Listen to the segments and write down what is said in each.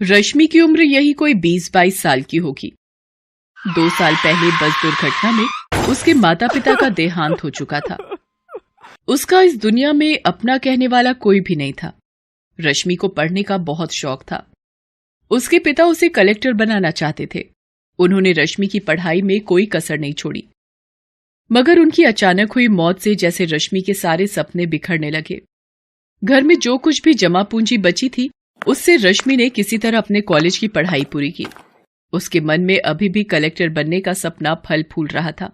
रश्मि की उम्र यही कोई 20-22 साल की होगी। 2 साल पहले बस दुर्घटना में उसके माता पिता का देहांत हो चुका था। उसका इस दुनिया में अपना कहने वाला कोई भी नहीं था। रश्मि को पढ़ने का बहुत शौक था। उसके पिता उसे कलेक्टर बनाना चाहते थे। उन्होंने रश्मि की पढ़ाई में कोई कसर नहीं छोड़ी, मगर उनकी अचानक हुई मौत से जैसे रश्मि के सारे सपने बिखरने लगे। घर में जो कुछ भी जमा पूंजी बची थी, उससे रश्मि ने किसी तरह अपने कॉलेज की पढ़ाई पूरी की। उसके मन में अभी भी कलेक्टर बनने का सपना फल फूल रहा था,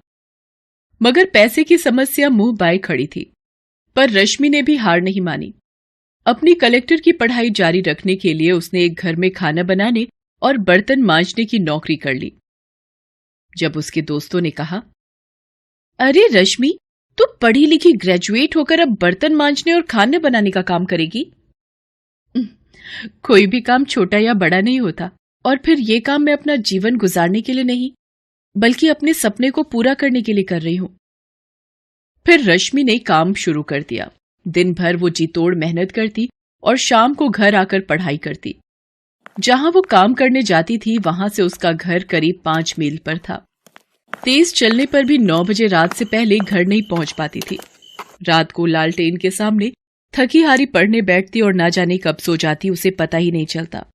मगर पैसे की समस्या मुंह बाए खड़ी थी। पर रश्मि ने भी हार नहीं मानी। अपनी कलेक्टर की पढ़ाई जारी रखने के लिए उसने एक घर में खाना बनाने और बर्तन मांजने की नौकरी कर ली। जब उसके दोस्तों ने कहा, अरे रश्मि, तू पढ़ी लिखी ग्रेजुएट होकर अब बर्तन मांजने और खाना बनाने का काम करेगी? कोई भी काम छोटा या बड़ा नहीं होता, और फिर ये काम मैं अपना जीवन गुजारने के लिए नहीं, बल्कि अपने सपने को पूरा करने के लिए कर रही हूं। फिर रश्मि ने काम शुरू कर दिया। दिन भर वो जी तोड़ मेहनत करती और शाम को घर आकर पढ़ाई करती। जहां वो काम करने जाती थी, वहां से उसका घर करीब 5 मील पर था। तेज चलने पर भी 9 बजे रात से पहले घर नहीं पहुंच पाती थी। रात को लालटेन के सामने थकी हारी पढ़ने बैठती और ना जाने कब सो जाती, उसे पता ही नहीं चलता।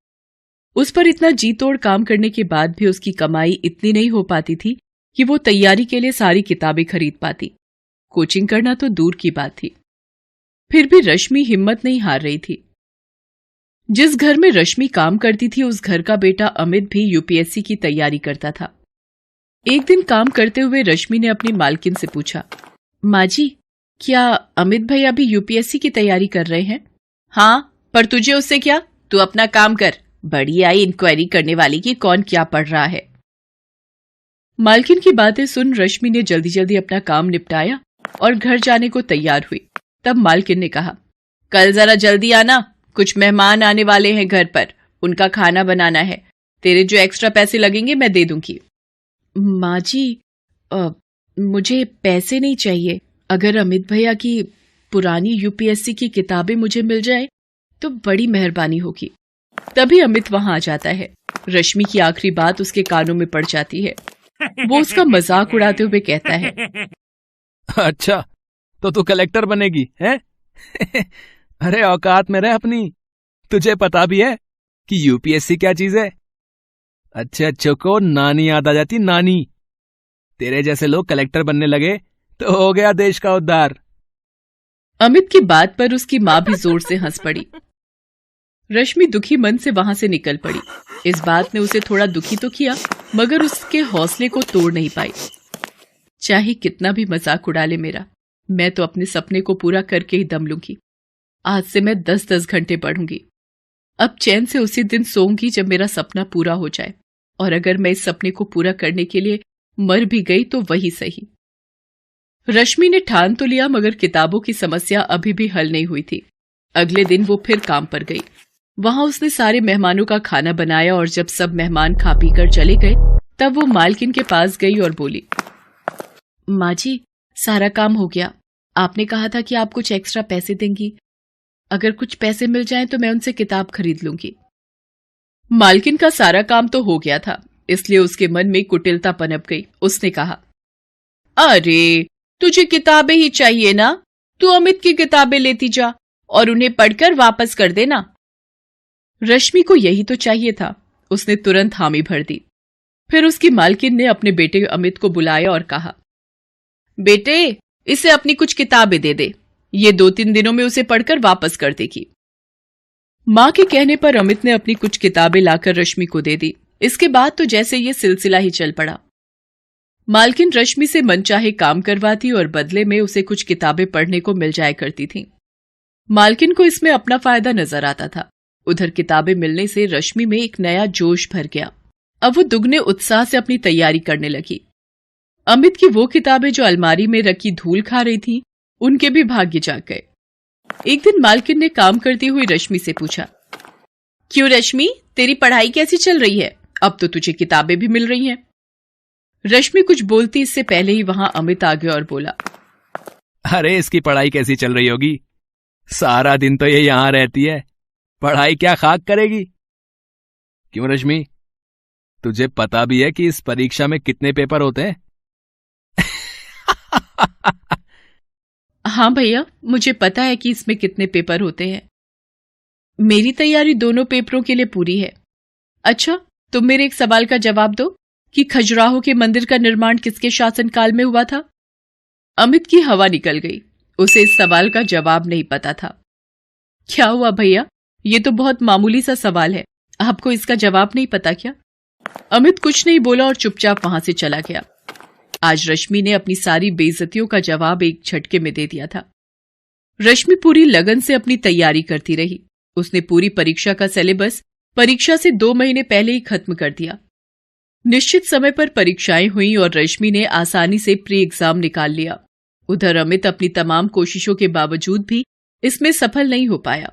उस पर इतना जी तोड़ काम करने के बाद भी उसकी कमाई इतनी नहीं हो पाती थी कि वो तैयारी के लिए सारी किताबें खरीद पाती। कोचिंग करना तो दूर की बात थी। फिर भी रश्मि हिम्मत नहीं हार रही थी। जिस घर में रश्मि काम करती थी, उस घर का बेटा अमित भी यूपीएससी की तैयारी करता था। एक दिन काम करते हुए रश्मि ने अपनी मालकिन से पूछा, माँ जी, क्या अमित भैया भी यूपीएससी की तैयारी कर रहे हैं? हाँ, पर तुझे उससे क्या? तू अपना काम कर। बड़ी आई इंक्वायरी करने वाली कि कौन क्या पढ़ रहा है। मालकिन की बातें सुन रश्मि ने जल्दी जल्दी अपना काम निपटाया और घर जाने को तैयार हुई। तब मालकिन ने कहा, कल जरा जल्दी आना, कुछ मेहमान आने वाले हैं घर पर, उनका खाना बनाना है। तेरे जो एक्स्ट्रा पैसे लगेंगे मैं दे दूंगी। माँ जी, मुझे पैसे नहीं चाहिए। अगर अमित भैया की पुरानी यूपीएससी की किताबें मुझे मिल जाए तो बड़ी मेहरबानी होगी। तभी अमित वहां आ जाता है। रश्मि की आखिरी बात उसके कानों में पड़ जाती है। वो उसका मजाक उड़ाते हुए कहता है, अच्छा, तो तू कलेक्टर बनेगी हैं? अरे औकात में रह अपनी। तुझे पता भी है कि यूपीएससी क्या चीज है? अच्छे अच्छों को नानी याद आ जाती, नानी। तेरे जैसे लोग कलेक्टर बनने लगे तो हो गया देश का उद्धार। अमित की बात पर उसकी मां भी जोर से हंस पड़ी। रश्मि दुखी मन से वहां से निकल पड़ी। इस बात ने उसे थोड़ा दुखी तो किया, मगर उसके हौसले को तोड़ नहीं पाई। चाहे कितना भी मजाक उड़ा ले मेरा, मैं तो अपने सपने को पूरा करके ही दम लूंगी। आज से मैं 10-10 घंटे पढ़ूंगी। अब चैन से उसी दिन सोऊंगी जब मेरा सपना पूरा हो जाए, और अगर मैं इस सपने को पूरा करने के लिए मर भी गई तो वही सही। रश्मि ने ठान तो लिया, मगर किताबों की समस्या अभी भी हल नहीं हुई थी। अगले दिन वो फिर काम पर गई। वहां उसने सारे मेहमानों का खाना बनाया, और जब सब मेहमान खा पी कर चले गए, तब वो मालकिन के पास गई और बोली, माँ जी, सारा काम हो गया। आपने कहा था कि आप कुछ एक्स्ट्रा पैसे देंगी। अगर कुछ पैसे मिल जाएं तो मैं उनसे किताब खरीद लूंगी। मालकिन का सारा काम तो हो गया था, इसलिए उसके मन में कुटिलता पनप गई। उसने कहा, अरे, तुझे किताबें ही चाहिए ना? तू अमित की किताबें लेती जा और उन्हें पढ़कर वापस कर देना। रश्मि को यही तो चाहिए था। उसने तुरंत हामी भर दी। फिर उसकी मालकिन ने अपने बेटे अमित को बुलाया और कहा, बेटे, इसे अपनी कुछ किताबें दे दे। ये 2-3 दिनों में उसे पढ़कर वापस कर देगी। मां के कहने पर अमित ने अपनी कुछ किताबें लाकर रश्मि को दे दी। इसके बाद तो जैसे ये सिलसिला ही चल पड़ा। मालकिन रश्मि से मनचाहे काम करवाती और बदले में उसे कुछ किताबें पढ़ने को मिल जाया करती थीं। मालकिन को इसमें अपना फायदा नजर आता था। उधर किताबें मिलने से रश्मि में एक नया जोश भर गया। अब वो दुगने उत्साह से अपनी तैयारी करने लगी। अमित की वो किताबें जो अलमारी में रखी धूल खा रही थीं, उनके भी भाग्य जाग गए। एक दिन मालकिन ने काम करती हुई रश्मि से पूछा, क्यों रश्मि, तेरी पढ़ाई कैसी चल रही है? अब तो तुझे किताबें भी मिल रही हैं। रश्मि कुछ बोलती इससे पहले ही वहां अमित आ गया और बोला, अरे, इसकी पढ़ाई कैसी चल रही होगी? सारा दिन तो ये यहां रहती है, पढ़ाई क्या खाक करेगी। क्यों रश्मि, तुझे पता भी है कि इस परीक्षा में कितने पेपर होते हैं? हाँ भैया, मुझे पता है कि इसमें कितने पेपर होते हैं। मेरी तैयारी दोनों पेपरों के लिए पूरी है। अच्छा, तुम मेरे एक सवाल का जवाब दो कि खजुराहो के मंदिर का निर्माण किसके शासनकाल में हुआ था? अमित की हवा निकल गई। उसे इस सवाल का जवाब नहीं पता था। क्या हुआ भैया, ये तो बहुत मामूली सा सवाल है, आपको इसका जवाब नहीं पता क्या? अमित कुछ नहीं बोला और चुपचाप वहां से चला गया। आज रश्मि ने अपनी सारी बेइज्जतियों का जवाब एक झटके में दे दिया था। रश्मि पूरी लगन से अपनी तैयारी करती रही। उसने पूरी परीक्षा का सिलेबस परीक्षा से 2 महीने पहले ही खत्म कर दिया। निश्चित समय पर परीक्षाएं हुई और रश्मि ने आसानी से प्री एग्जाम निकाल लिया। उधर अमित अपनी तमाम कोशिशों के बावजूद भी इसमें सफल नहीं हो पाया।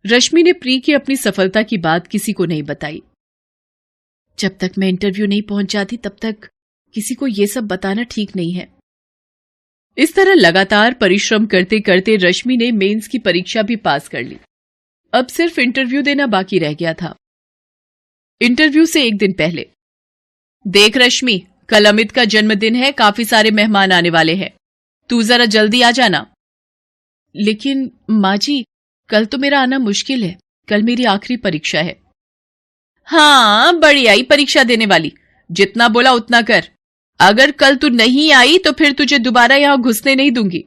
रश्मि ने प्री की अपनी सफलता की बात किसी को नहीं बताई। जब तक मैं इंटरव्यू नहीं पहुंच जाती तब तक किसी को यह सब बताना ठीक नहीं है। इस तरह लगातार परिश्रम करते करते रश्मि ने मेंस की परीक्षा भी पास कर ली। अब सिर्फ इंटरव्यू देना बाकी रह गया था। इंटरव्यू से एक दिन पहले, देख रश्मि, कल अमित का जन्मदिन है, काफी सारे मेहमान आने वाले हैं, तू जरा जल्दी आ जाना। लेकिन माँ जी, कल तो मेरा आना मुश्किल है, कल मेरी आखिरी परीक्षा है। हाँ, बड़ी आई परीक्षा देने वाली, जितना बोला उतना कर। अगर कल तू नहीं आई तो फिर तुझे दोबारा यहां घुसने नहीं दूंगी।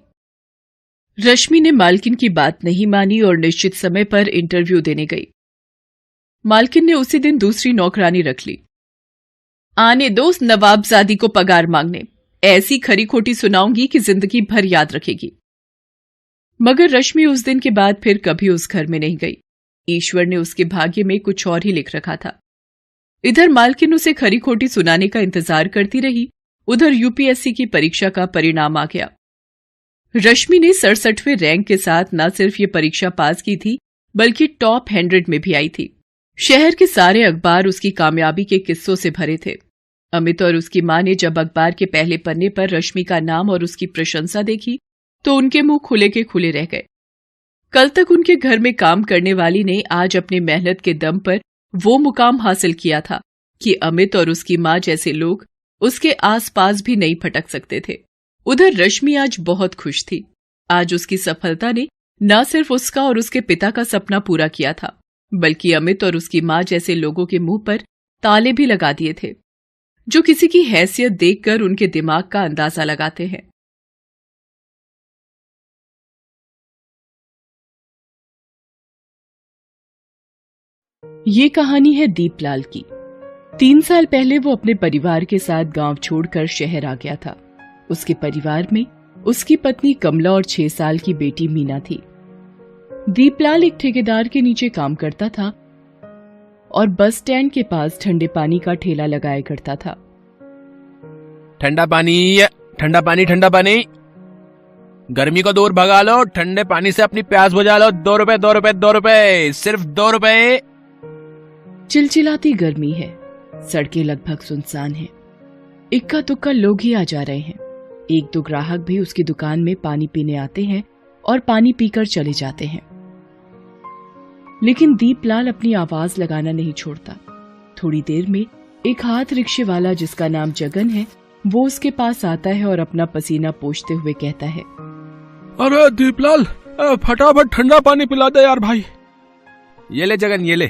रश्मि ने मालकिन की बात नहीं मानी और निश्चित समय पर इंटरव्यू देने गई। मालकिन ने उसी दिन दूसरी नौकरानी रख ली। आने दो उस नवाबजादी को पगार मांगने, ऐसी खरी खोटी सुनाऊंगी कि जिंदगी भर याद रखेगी। मगर रश्मि उस दिन के बाद फिर कभी उस घर में नहीं गई। ईश्वर ने उसके भाग्य में कुछ और ही लिख रखा था। इधर मालकिन उसे खरी खोटी सुनाने का इंतजार करती रही, उधर यूपीएससी की परीक्षा का परिणाम आ गया। रश्मि ने 67वें रैंक के साथ न सिर्फ ये परीक्षा पास की थी, बल्कि टॉप 100 में भी आई थी। शहर के सारे अखबार उसकी कामयाबी के किस्सों से भरे थे। अमित और उसकी मां ने जब अखबार के पहले पन्ने पर रश्मि का नाम और उसकी प्रशंसा देखी तो उनके मुंह खुले के खुले रह गए। कल तक उनके घर में काम करने वाली ने आज अपनी मेहनत के दम पर वो मुकाम हासिल किया था कि अमित और उसकी मां जैसे लोग उसके आसपास भी नहीं फटक सकते थे। उधर रश्मि आज बहुत खुश थी। आज उसकी सफलता ने न सिर्फ उसका और उसके पिता का सपना पूरा किया था, बल्कि अमित और उसकी मां जैसे लोगों के मुंह पर ताले भी लगा दिए थे, जो किसी की हैसियत देखकर उनके दिमाग का अंदाजा लगाते हैं। ये कहानी है दीपलाल की। 3 साल पहले वो अपने परिवार के साथ गांव छोड़कर शहर आ गया था। उसके परिवार में उसकी पत्नी कमला और 6 साल की बेटी मीना थी। दीपलाल एक ठेकेदार के नीचे काम करता था और बस स्टैंड के पास ठंडे पानी का ठेला लगाया करता था। ठंडा पानी, ठंडा पानी, ठंडा पानी, गर्मी को दूर भगा लो, ठंडे पानी से अपनी प्यास बुझा लो। 2 रुपए, 2 रुपए, 2 रुपए, सिर्फ 2 रुपए। चिलचिलाती गर्मी है, सड़कें लगभग सुनसान हैं। इक्का दुक्का लोग ही आ जा रहे हैं। 1-2 ग्राहक भी उसकी दुकान में पानी पीने आते हैं और पानी पीकर चले जाते हैं। लेकिन दीपलाल अपनी आवाज लगाना नहीं छोड़ता। थोड़ी देर में एक हाथ रिक्शे वाला जिसका नाम जगन है, वो उसके पास आता है और अपना पसीना पोंछते हुए कहता है, अरे दीपलाल, फटाफट ठंडा पानी पिला दे यार भाई। ये ले जगन, ये ले।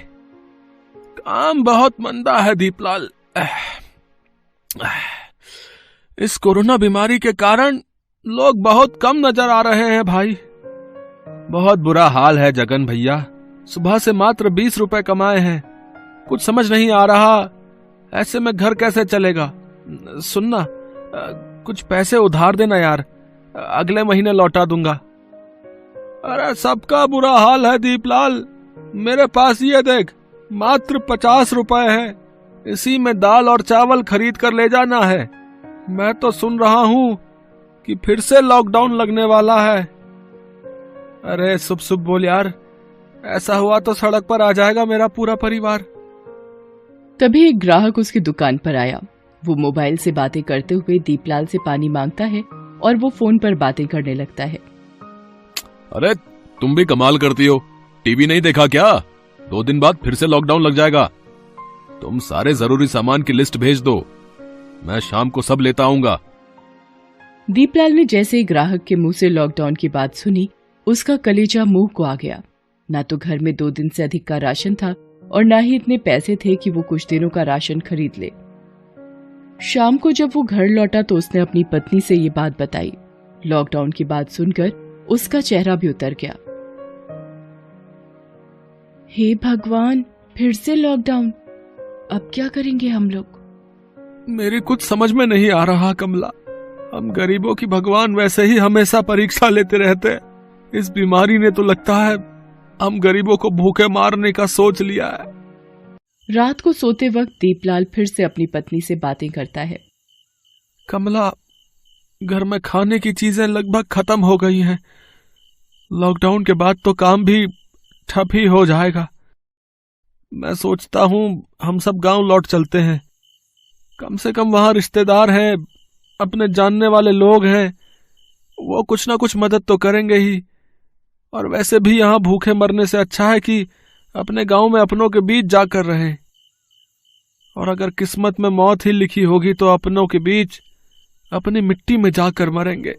काम बहुत मंदा है दीपलाल। इस कोरोना बीमारी के कारण लोग बहुत कम नजर आ रहे हैं भाई। बहुत बुरा हाल है जगन भैया। सुबह से मात्र 20 रुपए कमाए हैं। कुछ समझ नहीं आ रहा, ऐसे में घर कैसे चलेगा। सुनना, कुछ पैसे उधार देना यार, अगले महीने लौटा दूंगा। अरे सबका बुरा हाल है दीपलाल। मेरे पास ये देख, मात्र 50 रुपए है। इसी में दाल और चावल खरीद कर ले जाना है। मैं तो सुन रहा हूं कि फिर से लॉकडाउन लगने वाला है। अरे शुभ शुभ बोल यार, ऐसा हुआ तो सड़क पर आ जाएगा मेरा पूरा परिवार। तभी एक ग्राहक उसकी दुकान पर आया। वो मोबाइल से बातें करते हुए दीपलाल से पानी मांगता है और वो फोन पर बातें करने लगता है। अरे तुम भी कमाल करती हो, टीवी नहीं देखा क्या? 2 दिन बाद फिर से लॉकडाउन लग जाएगा। तुम सारे जरूरी सामान की लिस्ट भेज दो, मैं शाम को सब लेता आऊंगा। दीपलाल ने जैसे ही ग्राहक के मुंह से लॉकडाउन की बात सुनी, उसका कलेजा मुंह को आ गया। ना तो घर में 2 दिन से अधिक का राशन था और ना ही इतने पैसे थे कि वो कुछ दिनों का राशन खरीद ले। शाम को जब वो घर लौटा तो उसने अपनी पत्नी से ये बात बताई। लॉकडाउन की बात सुनकर उसका चेहरा भी उतर गया। हे भगवान, फिर से लॉकडाउन, अब क्या करेंगे हम लोग? मेरी कुछ समझ में नहीं आ रहा कमला। हम गरीबों की भगवान वैसे ही हमेशा परीक्षा लेते रहते हैं। इस बीमारी ने तो लगता है हम गरीबों को भूखे मारने का सोच लिया है। रात को सोते वक्त दीपलाल फिर से अपनी पत्नी से बातें करता है। कमला, घर में खाने की चीजें लगभग खत्म हो गई हैं। लॉकडाउन के बाद तो काम भी ठप ही हो जाएगा। मैं सोचता हूँ हम सब गांव लौट चलते हैं। कम से कम वहां रिश्तेदार हैं, अपने जानने वाले लोग हैं, वो कुछ ना कुछ मदद तो करेंगे ही। और वैसे भी यहाँ भूखे मरने से अच्छा है कि अपने गांव में अपनों के बीच जाकर रहें। और अगर किस्मत में मौत ही लिखी होगी तो अपनों के बीच अपनी मिट्टी में जाकर मरेंगे।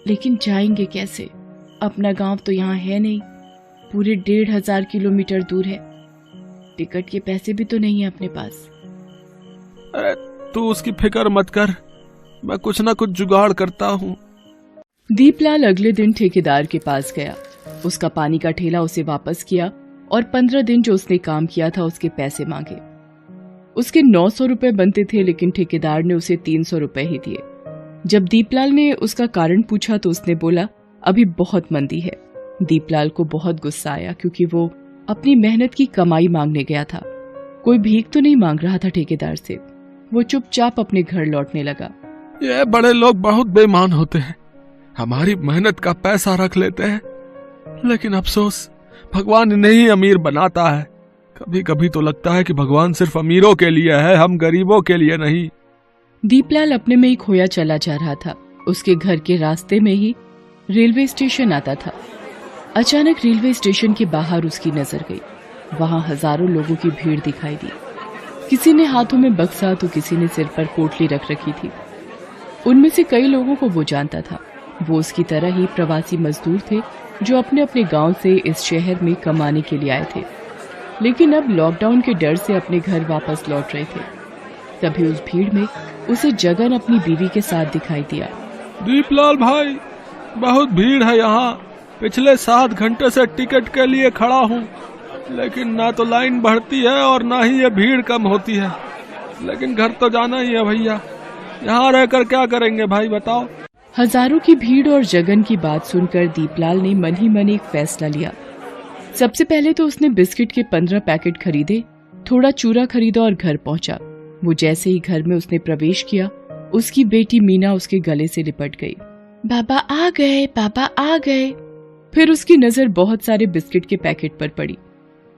लेकिन जाएंगे कैसे? अपना गांव तो यहाँ है नहीं, पूरे 1500 किलोमीटर दूर है। टिकट के पैसे भी तो नहीं है अपने पास। अरे तू उसकी फिक्र मत कर, मैं कुछ ना कुछ जुगाड़ करता हूँ। दीपलाल अगले दिन ठेकेदार के पास गया। उसका पानी का ठेला उसे वापस किया और 15 दिन जो उसने काम किया था उसके पैसे मांगे। उसके 900 रुपए बनते थे, लेकिन ठेकेदार ने उसे 300 रुपए ही दिए। जब दीपलाल ने उसका कारण पूछा तो उसने बोला, अभी बहुत मंदी है। दीपलाल को बहुत गुस्सा आया, क्योंकि वो अपनी मेहनत की कमाई मांगने गया था। कोई भीख तो नहीं मांग रहा था ठेकेदार से। वो चुपचाप अपने घर लौटने लगा। ये बड़े लोग बहुत बेईमान होते हैं, हमारी मेहनत का पैसा रख लेते हैं, लेकिन अफसोस भगवान इन्हें ही अमीर बनाता है। कभी कभी तो लगता है कि भगवान सिर्फ अमीरों के लिए है, हम गरीबों के लिए नहीं। दीपलाल अपने में ही खोया चला जा रहा था। उसके घर के रास्ते में ही रेलवे स्टेशन आता था। अचानक रेलवे स्टेशन के बाहर उसकी नजर गई। वहां हजारों लोगों की भीड़ दिखाई दी। किसी ने हाथों में बक्सा तो किसी ने सिर पर पोटली रख रखी थी। उनमें से कई लोगों को वो जानता था। वो उसकी तरह ही प्रवासी मजदूर थे जो अपने अपने गांव से इस शहर में कमाने के लिए आए थे, लेकिन अब लॉकडाउन के डर से अपने घर वापस लौट रहे थे। तभी उस भीड़ में उसे जगन अपनी बीवी के साथ दिखाई दिया। दीपलाल भाई, बहुत भीड़ है यहाँ। पिछले 7 घंटे से टिकट के लिए खड़ा हूँ, लेकिन ना तो लाइन बढ़ती है और ना ही ये भीड़ कम होती है। लेकिन घर तो जाना ही है भैया, यहाँ रहकर क्या करेंगे भाई बताओ। हजारों की भीड़ और जगन की बात सुनकर दीपलाल ने मन ही मन एक फैसला लिया। सबसे पहले तो उसने बिस्किट के 15 पैकेट खरीदे, थोड़ा चूरा खरीदा और घर पहुंचा। वो जैसे ही घर में उसने प्रवेश किया, उसकी बेटी मीना उसके गले से लिपट गई। बाबा आ गए, पापा आ गए। फिर उसकी नजर बहुत सारे बिस्किट के पैकेट पर पड़ी।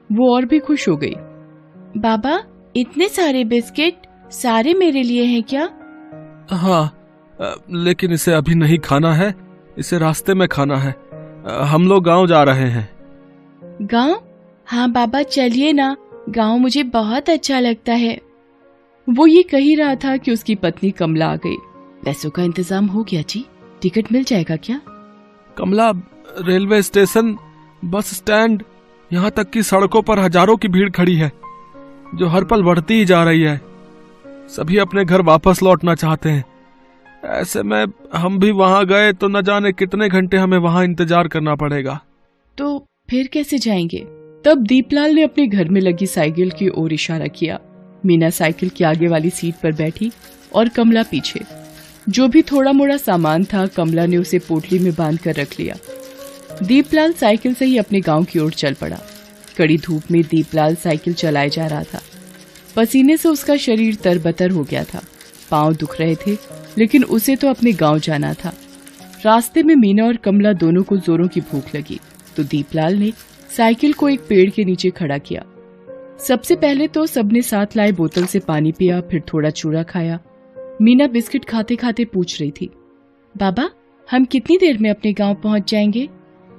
वो और भी खुश हो गई। बाबा, इतने सारे बिस्किट, सारे मेरे लिए हैं क्या? हाँ, लेकिन इसे अभी नहीं खाना है, इसे रास्ते में खाना है। हम लोग गांव जा रहे हैं। गांव? हाँ बाबा, चलिए ना, गांव मुझे बहुत अच्छा लगता है। वो ये कह ही रहा था कि उसकी पत्नी कमला आ गई। पैसों का इंतजाम हो गया जी, टिकट मिल जाएगा क्या? कमला, रेलवे स्टेशन, बस स्टैंड, यहाँ तक कि सड़कों पर हजारों की भीड़ खड़ी है, जो हर पल बढ़ती ही जा रही है। सभी अपने घर वापस लौटना चाहते हैं। ऐसे में हम भी वहां गए तो न जाने कितने घंटे हमें वहां इंतजार करना पड़ेगा। तो फिर कैसे जाएंगे? तब दीपलाल ने अपने घर में लगी साइकिल की ओर इशारा किया। मीना साइकिल की आगे वाली सीट पर बैठी और कमला पीछे। जो भी थोड़ा मोड़ा सामान था, कमला ने उसे पोटली में बांध कर रख लिया। दीपलाल साइकिल से ही अपने गांव की ओर चल पड़ा। कड़ी धूप में दीपलाल साइकिल चलाए जा रहा था। पसीने से उसका शरीर तरबतर हो गया था, पांव दुख रहे थे, लेकिन उसे तो अपने गांव जाना था। रास्ते में मीना और कमला दोनों को जोरों की भूख लगी, तो दीपलाल ने साइकिल को एक पेड़ के नीचे खड़ा किया। सबसे पहले तो सबने साथ लाए बोतल से पानी पिया, फिर थोड़ा चूरा खाया। मीना बिस्किट खाते खाते पूछ रही थी, बाबा, हम कितनी देर में अपने गांव पहुंच जाएंगे?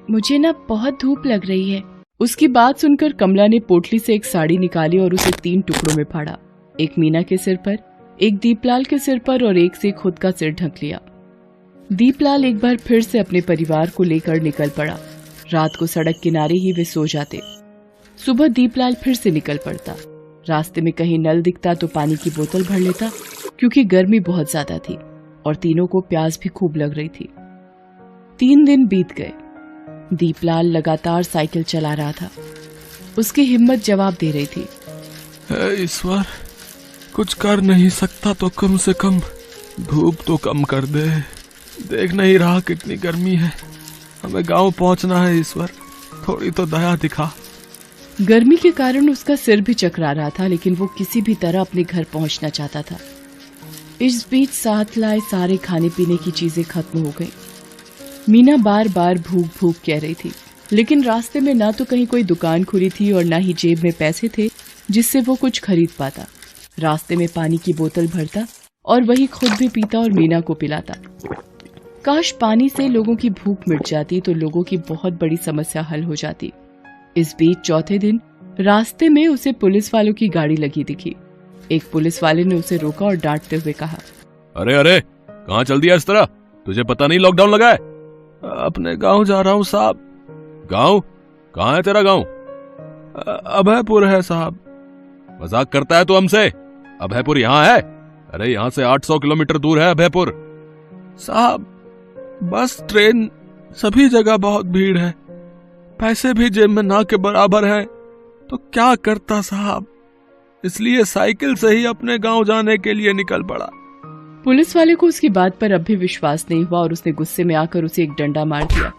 मुझे ना बहुत धूप लग रही है। उसकी बात सुनकर कमला ने पोटली से एक साड़ी निकाली और उसे 3 टुकड़ों में फाड़ा। एक मीना के सिर पर, एक दीपलाल के सिर पर और एक से खुद का सिर ढक लिया। दीपलाल एक बार फिर से अपने परिवार को लेकर निकल पड़ा। रात को सड़क किनारे ही वे सो जाते। सुबह दीपलाल फिर से निकल पड़ता। रास्ते में कहीं नल दिखता तो पानी की बोतल भर लेता, क्योंकि गर्मी बहुत ज्यादा थी और तीनों को प्यास भी खूब लग रही थी। 3 दिन बीत गए। दीपलाल लगातार साइकिल चला रहा था। उसकी हिम्मत जवाब दे रही थी, हे ईश्वर, कुछ कर नहीं सकता तो कम से कम धूप तो कम कर दे। देख नहीं रहा कितनी गर्मी है। हमें गांव पहुंचना है ईश्वर, थोड़ी तो दया दिखा। गर्मी के कारण उसका सिर भी चकरा रहा था, लेकिन वो किसी भी तरह अपने घर पहुंचना चाहता था। इस बीच साथ लाए सारे खाने पीने की चीजें खत्म हो गई। मीना बार बार भूख भूख कह रही थी, लेकिन रास्ते में ना तो कहीं कोई दुकान खुली थी और ना ही जेब में पैसे थे जिससे वो कुछ खरीद पाता। रास्ते में पानी की बोतल भरता और वही खुद भी पीता और मीना को पिलाता। काश पानी से लोगों की भूख मिट जाती तो लोगों की बहुत बड़ी समस्या हल हो जाती। इस बीच चौथे दिन रास्ते में उसे पुलिस वालों की गाड़ी लगी दिखी। एक पुलिस वाले ने उसे रोका और डांटते हुए कहा, अरे अरे, कहाँ चल दिया इस तरह? तुझे पता नहीं लॉकडाउन लगा है? अपने गांव जा रहा हूँ साहब। गांव? कहाँ है तेरा गांव? अभयपुर है साहब। मजाक करता है तू हमसे? अभयपुर यहाँ है? अरे यहाँ से 800 किलोमीटर दूर है अभयपुर। साहब, बस ट्रेन सभी जगह बहुत भीड़ है, पैसे भी जेब में ना के बराबर है, तो क्या करता साहब, इसलिए साइकिल से ही अपने गांव जाने के लिए निकल पड़ा। पुलिस वाले को उसकी बात पर अब भी विश्वास नहीं हुआ और उसने गुस्से में आकर उसे एक डंडा मार दिया।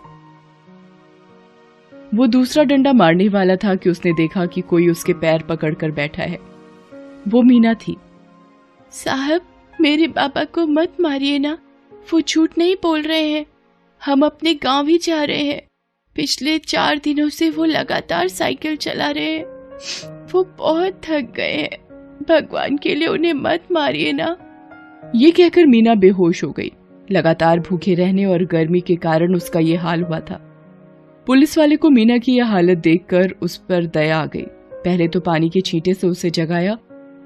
वो दूसरा डंडा मारने वाला था कि उसने देखा कि कोई उसके पैर पकड़कर बैठा है। वो मीना थी। साहब, मेरे पापा को मत मारिए ना, वो झूठ नहीं बोल रहे हैं। हम अपने गांव ही जा रहे हैं। पिछले 4 दिनों से वो लगातार साइकिल चला रहे हैं। वो बहुत थक गए हैं। भगवान के लिए उन्हें मत मारिए ना। ये कहकर मीना बेहोश हो गई। लगातार भूखे रहने और गर्मी के कारण उसका ये हाल हुआ था। पुलिस वाले को मीना की यह हालत देखकर उस पर दया आ गई। पहले तो पानी के छींटे से उसे जगाया,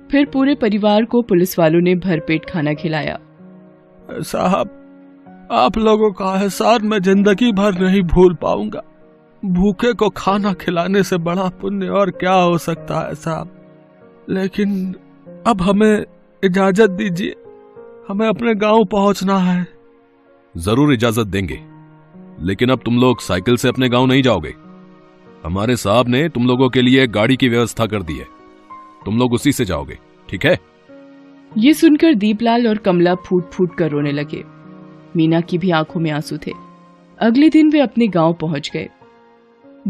फिर पूरे परिवार को पुलिस वालों ने भरपेट खाना खिलाया। साहब, आप लोगों का एहसान मैं जिंदगी भर नहीं भूल पाऊंगा। भूखे को खाना खिलाने से बड़ा पुण्य और क्या हो सकता है साहब। लेकिन अब हमें इजाजत दीजिए, हमें अपने गांव पहुंचना है। जरूर इजाजत देंगे, लेकिन अब तुम लोग साइकिल से अपने गांव नहीं जाओगे। हमारे साहब ने तुम लोगों के लिए एक गाड़ी की व्यवस्था कर दी है, तुम लोग उसी से जाओगे, ठीक है? ये सुनकर दीपलाल और कमला फूट फूट कर रोने लगे। मीना की भी आंखों में आंसू थे। अगले दिन वे अपने गांव पहुंच गए।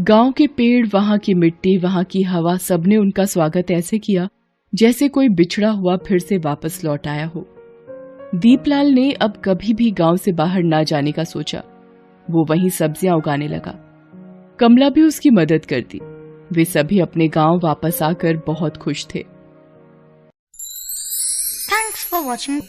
गांव के पेड़, वहां की मिट्टी, वहां की हवा, सबने उनका स्वागत ऐसे किया जैसे कोई बिछड़ा हुआ फिर से वापस लौट आया हो। दीपलाल ने अब कभी भी गांव से बाहर ना जाने का सोचा। वो वहीं सब्जियां उगाने लगा। कमला भी उसकी मदद करती। वे सभी अपने गांव वापस आकर बहुत खुश थे। Thanks for watching.